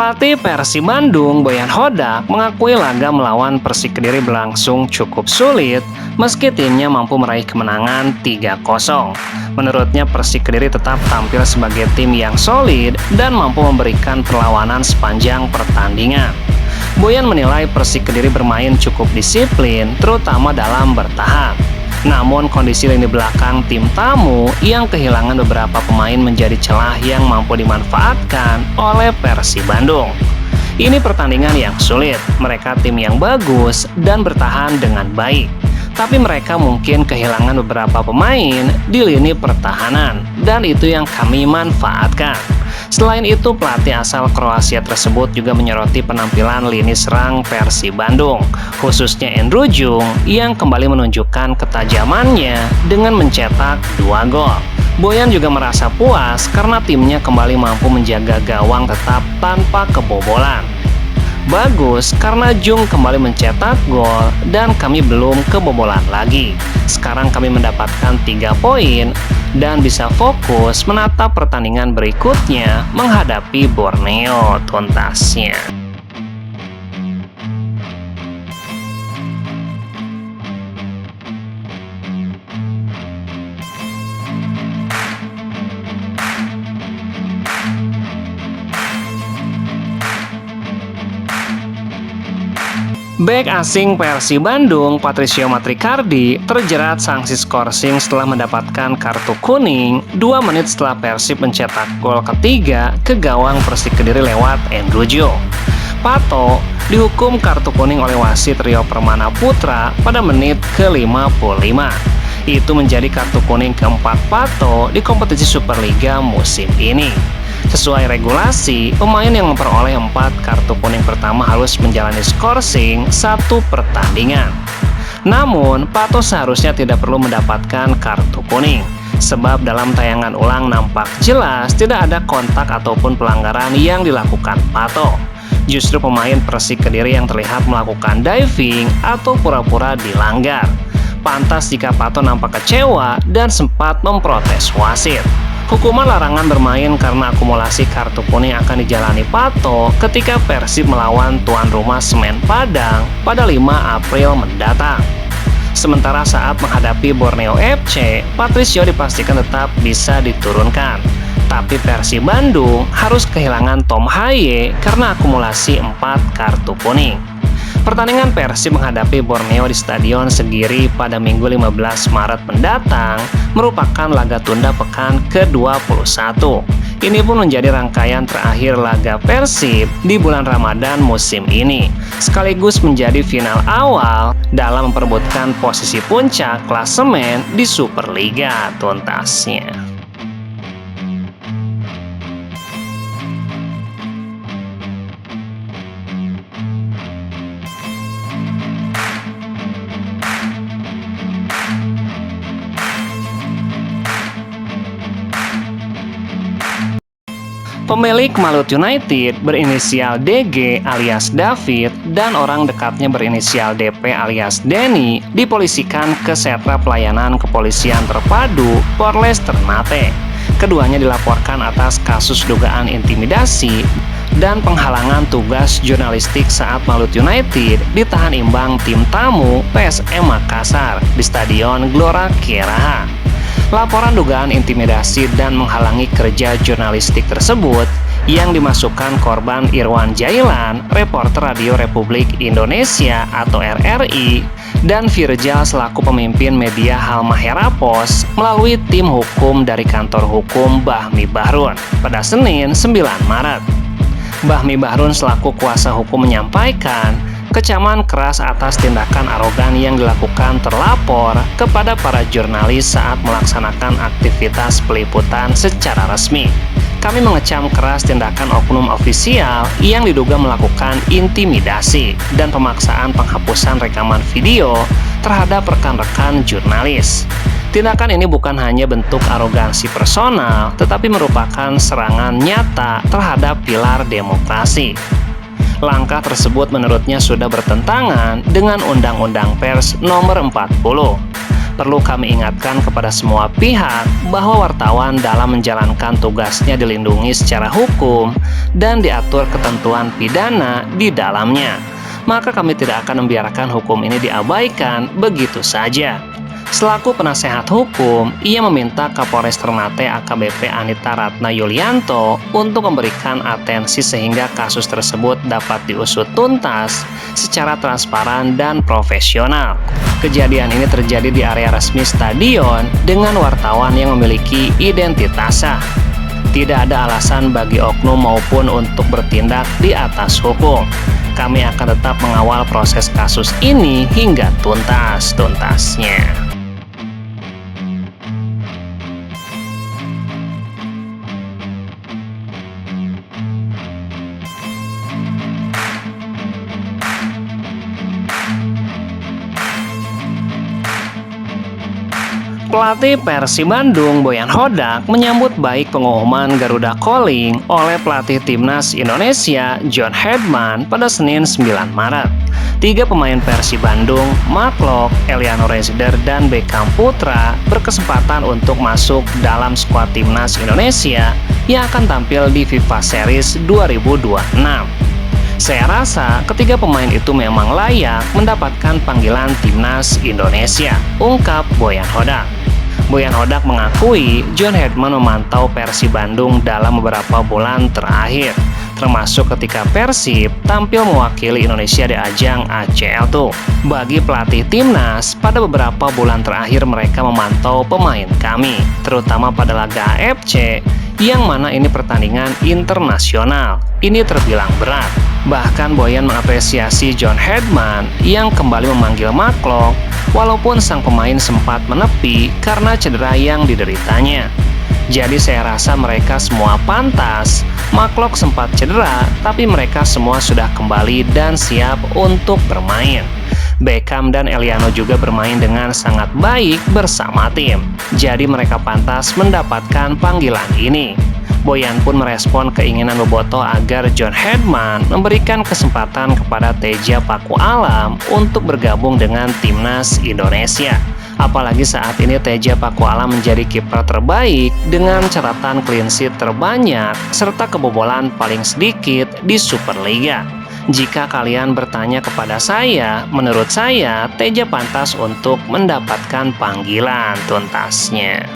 Pelatih Persib Bandung, Boyan Hodak, mengakui laga melawan Persik Kediri berlangsung cukup sulit meski timnya mampu meraih kemenangan 3-0. Menurutnya Persik Kediri tetap tampil sebagai tim yang solid dan mampu memberikan perlawanan sepanjang pertandingan. Boyan menilai Persik Kediri bermain cukup disiplin, terutama dalam bertahan. Namun kondisi lini belakang tim tamu yang kehilangan beberapa pemain menjadi celah yang mampu dimanfaatkan oleh Persib Bandung. Ini pertandingan yang sulit, mereka tim yang bagus dan bertahan dengan baik. Tapi mereka mungkin kehilangan beberapa pemain di lini pertahanan, dan itu yang kami manfaatkan. Selain itu, pelatih asal Kroasia tersebut juga menyoroti penampilan lini serang Persib Bandung, khususnya Endro Jung yang kembali menunjukkan ketajamannya dengan mencetak 2 gol. Boyan juga merasa puas karena timnya kembali mampu menjaga gawang tetap tanpa kebobolan. Bagus karena Jung kembali mencetak gol dan kami belum kebobolan lagi. Sekarang kami mendapatkan 3 poin dan bisa fokus menatap pertandingan berikutnya menghadapi Borneo, tuntasnya. Bek asing Persib Bandung, Patricio Matricardi, terjerat sanksi skorsing setelah mendapatkan kartu kuning 2 menit setelah Persib mencetak gol ketiga ke gawang Persik Kediri lewat Endro Jung. Pato dihukum kartu kuning oleh wasit Rio Permana Putra pada menit ke-55. Itu menjadi kartu kuning keempat Pato di kompetisi Superliga musim ini. Sesuai regulasi, pemain yang memperoleh 4 kartu kuning pertama harus menjalani skorsing 1 pertandingan. Namun, Pato seharusnya tidak perlu mendapatkan kartu kuning, sebab dalam tayangan ulang nampak jelas tidak ada kontak ataupun pelanggaran yang dilakukan Pato. Justru pemain Persik Kediri yang terlihat melakukan diving atau pura-pura dilanggar. Pantas jika Pato nampak kecewa dan sempat memprotes wasit. Hukuman larangan bermain karena akumulasi kartu kuning akan dijalani Pato ketika Persib melawan tuan rumah Semen Padang pada 5 April mendatang. Sementara saat menghadapi Borneo FC, Patricio dipastikan tetap bisa diturunkan. Tapi Persib Bandung harus kehilangan Tom Haye karena akumulasi 4 kartu kuning. Pertandingan Persib menghadapi Borneo di Stadion Segiri pada Minggu 15 Maret mendatang merupakan laga tunda pekan ke-21. Ini pun menjadi rangkaian terakhir laga Persib di bulan Ramadan musim ini, sekaligus menjadi final awal dalam memperebutkan posisi puncak klasemen di Superliga, tuntasnya. Pemilik Malut United berinisial DG alias David dan orang dekatnya berinisial DP alias Denny dipolisikan ke Sentra Pelayanan Kepolisian Terpadu Polres Ternate. Keduanya dilaporkan atas kasus dugaan intimidasi dan penghalangan tugas jurnalistik saat Malut United ditahan imbang tim tamu PSM Makassar di Stadion Gelora Kieraha. Laporan dugaan intimidasi dan menghalangi kerja jurnalistik tersebut yang dimasukkan korban Irwan Jailan, reporter Radio Republik Indonesia atau RRI, dan Firjal selaku pemimpin media Halmahera Pos melalui tim hukum dari kantor hukum Bahmi Bahrun pada Senin 9 Maret. Bahmi Bahrun selaku kuasa hukum menyampaikan kecaman keras atas tindakan arogan yang dilakukan terlapor kepada para jurnalis saat melaksanakan aktivitas peliputan secara resmi. Kami mengecam keras tindakan oknum ofisial yang diduga melakukan intimidasi dan pemaksaan penghapusan rekaman video terhadap rekan-rekan jurnalis. Tindakan ini bukan hanya bentuk arogansi personal, tetapi merupakan serangan nyata terhadap pilar demokrasi. Langkah tersebut menurutnya sudah bertentangan dengan Undang-Undang Pers Nomor 40. Perlu kami ingatkan kepada semua pihak bahwa wartawan dalam menjalankan tugasnya dilindungi secara hukum dan diatur ketentuan pidana di dalamnya. Maka kami tidak akan membiarkan hukum ini diabaikan begitu saja. Selaku penasehat hukum, ia meminta Kapolres Ternate AKBP Anita Ratna Yulianto untuk memberikan atensi sehingga kasus tersebut dapat diusut tuntas secara transparan dan profesional. Kejadian ini terjadi di area resmi stadion dengan wartawan yang memiliki identitas sah. Tidak ada alasan bagi oknum maupun untuk bertindak di atas hukum. Kami akan tetap mengawal proses kasus ini hingga tuntas-tuntasnya. Pelatih Persib Bandung, Boyan Hodak, menyambut baik pengumuman Garuda Calling oleh pelatih Timnas Indonesia, John Hedman, pada Senin 9 Maret. 3 pemain Persib Bandung, Mark Locke, Eliano Rezder, dan Beckham Putra berkesempatan untuk masuk dalam skuad Timnas Indonesia yang akan tampil di FIFA Series 2026. Saya rasa ketiga pemain itu memang layak mendapatkan panggilan Timnas Indonesia, ungkap Boyan Hodak. Boyan Hodak mengakui John Hedman memantau Persib Bandung dalam beberapa bulan terakhir, termasuk ketika Persib tampil mewakili Indonesia di ajang ACL tuh. Bagi pelatih Timnas, pada beberapa bulan terakhir mereka memantau pemain kami, terutama pada laga AFC, yang mana ini pertandingan internasional. Ini terbilang berat. Bahkan Boyan mengapresiasi John Hedman yang kembali memanggil Mark Locke, walaupun sang pemain sempat menepi karena cedera yang dideritanya. Jadi saya rasa mereka semua pantas. Mark Locke sempat cedera, tapi mereka semua sudah kembali dan siap untuk bermain. Beckham dan Eliano juga bermain dengan sangat baik bersama tim. Jadi mereka pantas mendapatkan panggilan ini. Boyan pun merespon keinginan Bobotoh agar John Hedman memberikan kesempatan kepada Teja Paku Alam untuk bergabung dengan Timnas Indonesia. Apalagi saat ini Teja Paku Alam menjadi kiper terbaik dengan catatan clean sheet terbanyak serta kebobolan paling sedikit di Superliga. Jika kalian bertanya kepada saya, menurut saya Teja pantas untuk mendapatkan panggilan tuntasnya.